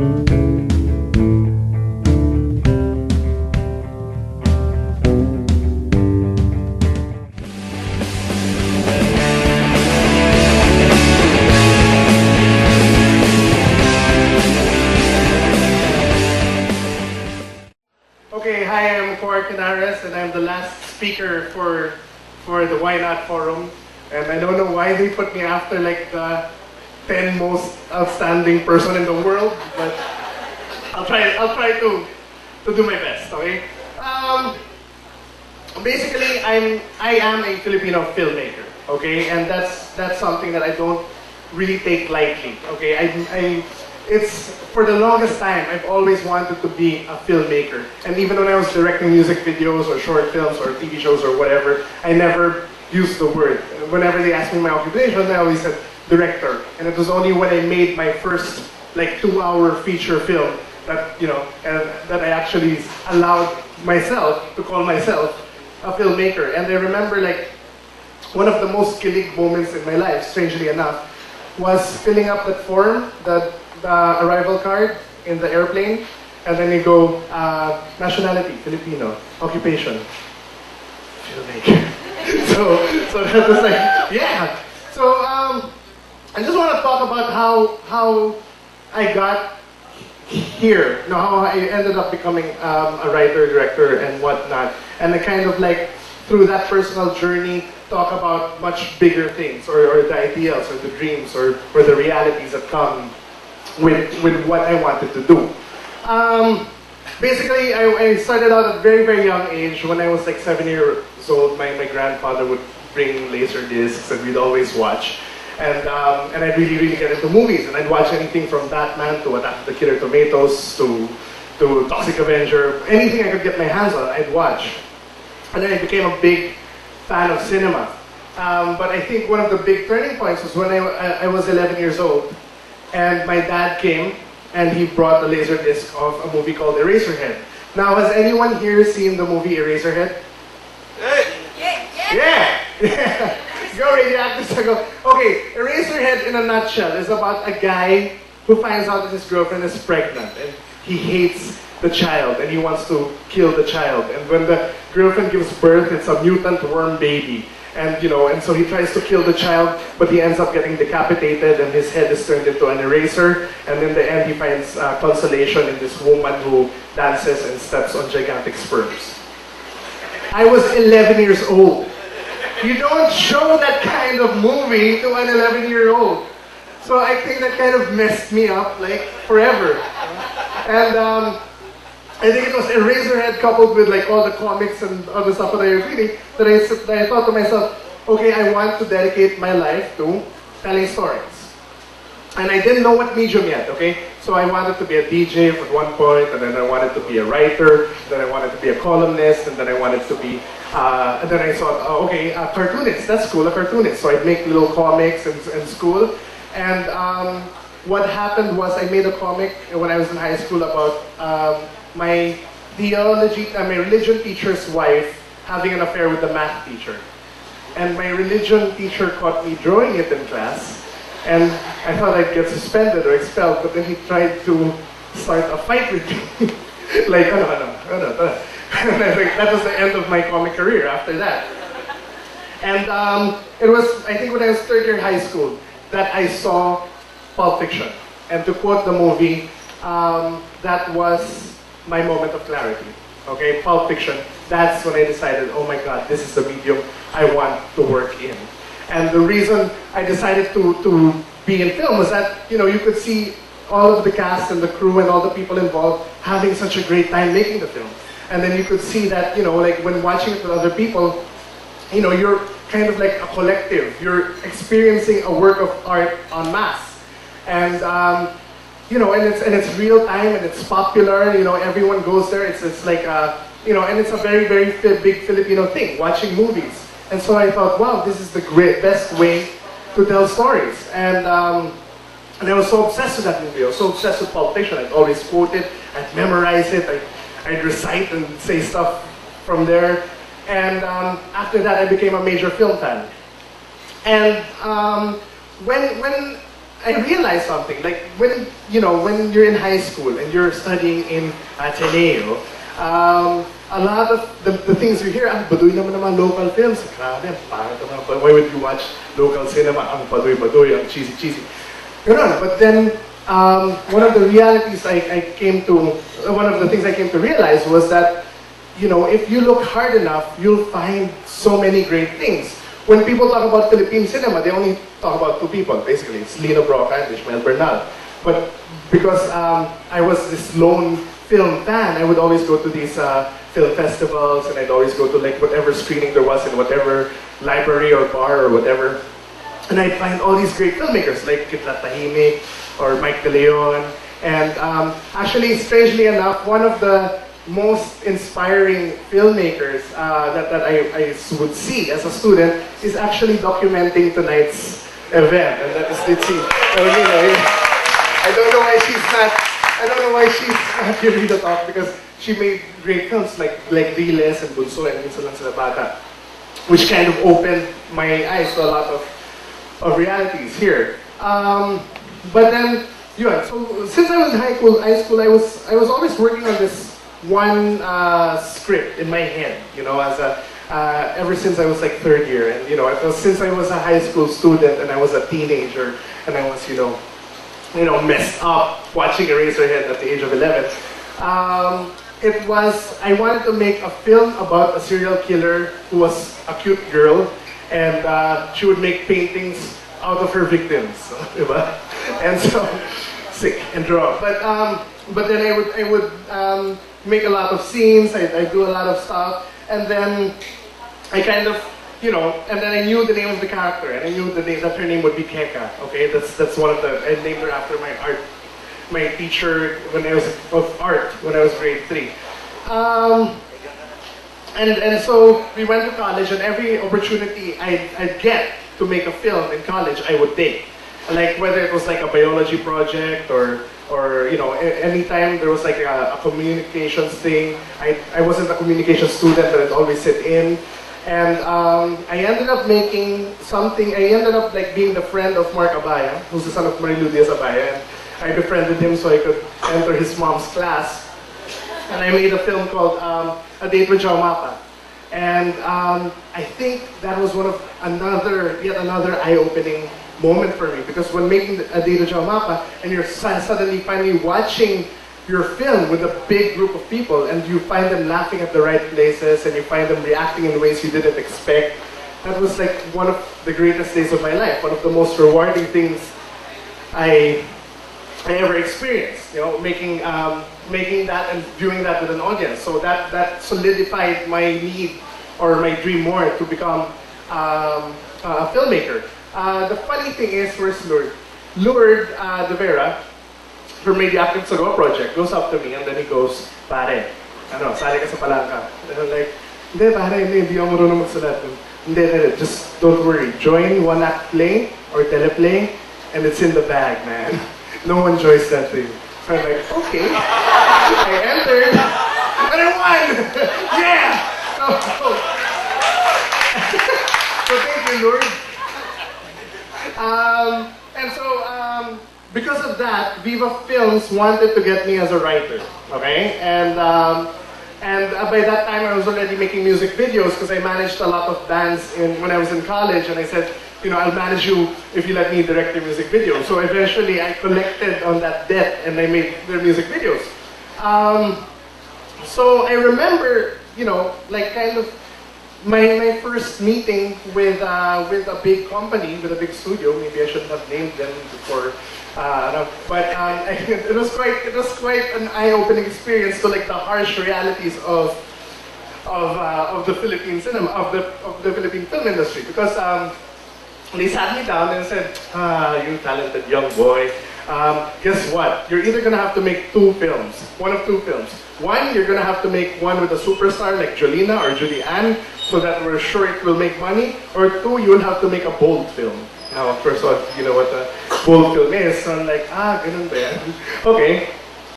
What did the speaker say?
Okay, hi, I'm Quark Henares, and I'm the last speaker for the Whynot forum. And I don't know why they put me after like the 10 most outstanding person in the world, but I'll try to do my best. Okay. Basically, I am a Filipino filmmaker. Okay, and that's something that I don't really take lightly. Okay, it's for the longest time I've always wanted to be a filmmaker, and even when I was directing music videos or short films or TV shows or whatever, I never used the word. Whenever they asked me my occupation, I always said director, and it was only when I made my first like 2-hour feature film that that I actually allowed myself to call myself a filmmaker. And I remember like one of the most kilig moments in my life, strangely enough, was filling up that form, the arrival card in the airplane, and then you go, nationality, Filipino, occupation, filmmaker. so that was like, yeah. So I just want to talk about how I got here, how I ended up becoming a writer, director, and whatnot, and I kind of like, through that personal journey, talk about much bigger things, or the ideals, or the dreams, or the realities that come with what I wanted to do. Basically, I started out at a very, very young age. When I was like 7 years old, my grandfather would bring laser discs, and we'd always watch. And I'd really, really get into movies, and I'd watch anything from Batman to Attack of the Killer Tomatoes to Toxic Avenger. Anything I could get my hands on, I'd watch. And then I became a big fan of cinema. But I think one of the big turning points was when I was 11 years old, and my dad came and he brought a laser disc of a movie called Eraserhead. Now, has anyone here seen the movie Eraserhead? Yeah! Go radioactive. Go. Okay, Eraserhead in a nutshell is about a guy who finds out that his girlfriend is pregnant, and he hates the child and he wants to kill the child. And when the girlfriend gives birth, it's a mutant worm baby. And and so he tries to kill the child, but he ends up getting decapitated, and his head is turned into an eraser. And in the end, he finds consolation in this woman who dances and steps on gigantic sperms. I was 11 years old. You don't show that kind of movie to an 11-year-old. So I think that kind of messed me up, like, forever. And I think it was Eraserhead coupled with like all the comics and other stuff that I was reading that I thought to myself, okay, I want to dedicate my life to telling stories. And I didn't know what medium yet, okay? So I wanted to be a DJ at one point, and then I wanted to be a writer, then I wanted to be a columnist, and then I wanted to be, and then I thought, oh, okay, a cartoonist, that's cool, a cartoonist. So I'd make little comics in school. And what happened was I made a comic when I was in high school about my religion teacher's wife having an affair with the math teacher. And my religion teacher caught me drawing it in class, and I thought I'd get suspended or expelled, but then he tried to start a fight with me. Like, And I think that was the end of my comic career after that. And it was, I think when I was third year high school, that I saw Pulp Fiction. And to quote the movie, that was my moment of clarity. Okay, Pulp Fiction. That's when I decided, oh my God, this is the medium I want to work in. And the reason I decided to be in film was that, you could see all of the cast and the crew and all the people involved having such a great time making the film. And then you could see that, like when watching it with other people, you're kind of like a collective. You're experiencing a work of art en masse. And and it's real time, and it's popular. Everyone goes there. It's like and it's a very, very big Filipino thing, watching movies. And so I thought, wow, this is the best way to tell stories. And I was so obsessed with that movie. I was so obsessed with Pulp Fiction. I'd always quote it. I'd memorize it. I'd recite and say stuff from there. And after that, I became a major film fan. And when I realized something. Like when when you're in high school and you're studying in Ateneo, a lot of the things you hear, ang baduy naman ng mga local films. Grabe, ang pangit naman. Why would you watch local cinema? Ang baduy, ang cheesy. Ganun. But then, one of the realities one of the things I came to realize was that, if you look hard enough, you'll find so many great things. When people talk about Philippine cinema, they only talk about two people, basically. It's Lino Broca and Ishmael Bernal. But because I was this lone film fan, I would always go to these film festivals, and I'd always go to like whatever screening there was in whatever library or bar or whatever. And I'd find all these great filmmakers like Kitlat Tahimik or Mike De Leon. And actually, strangely enough, one of the most inspiring filmmakers that I would see as a student is actually documenting tonight's event, and that is Litsi. I don't know why she's not giving the talk, because she made great films like Riles and Bunso and Minsan Lang Sila Bata, which kind of opened my eyes to a lot of realities here. But then, so since I was in high school, I was always working on this one script in my head, as ever since I was like third year, and since I was a high school student and I was a teenager and I was messed up watching Eraserhead at the age of 11. I wanted to make a film about a serial killer who was a cute girl, and she would make paintings out of her victims, and so sick and draw. But then I would make a lot of scenes. I do a lot of stuff, and then I kind of, and then I knew the name of the character, and I knew that her name would be Keka. Okay, that's one of I named her after my teacher when I was grade 3. And so we went to college, and every opportunity I'd get to make a film in college, I would take. Like whether it was like a biology project or anytime there was like a communications thing. I wasn't a communications student, but I'd always sit in. And I ended up making something. I ended up like being the friend of Mark Abaya, who's the son of Marilu Diaz Abaya. And I befriended him so I could enter his mom's class. And I made a film called A Date with João Mapa. And I think that was yet another eye-opening moment for me, because when making A Date with João Mapa, and you're suddenly finally watching your film with a big group of people, and you find them laughing at the right places, and you find them reacting in ways you didn't expect. That was like one of the greatest days of my life, one of the most rewarding things I ever experienced. Making that and viewing that with an audience. So that solidified my need or my dream more to become a filmmaker. The funny thing is, where's Lourdes? Lourdes De Vera, from Radioactive Sago project, goes up to me and then he goes, "Pare, sali ka sa palangka." And I'm like, "Hindi pare, hindi ako marunong magsalat." Hindi, just don't worry. Join one act play or teleplay, and it's in the bag, man. No one joins that thing. So I'm like, okay. I entered, and I won! Yeah! So thank you, Lord. And so, because of that, Viva Films wanted to get me as a writer, okay? And by that time, I was already making music videos because I managed a lot of bands when I was in college, and I said, I'll manage you if you let me direct your music videos. So eventually, I collected on that debt, and I made their music videos. So I remember, like kind of my first meeting with a big company, with a big studio. Maybe I shouldn't have named them before, but it was quite an eye-opening experience to like the harsh realities of the Philippine cinema, of the Philippine film industry, because they sat me down and said, "You talented young boy. Guess what? You're either gonna have to make one of two films. One, you're gonna have to make one with a superstar like Jolina or Julianne, so that we're sure it will make money. Or two, you will have to make a bold film." Now, of course, you know what a bold film is. So I'm like, ganun ba yan? Okay.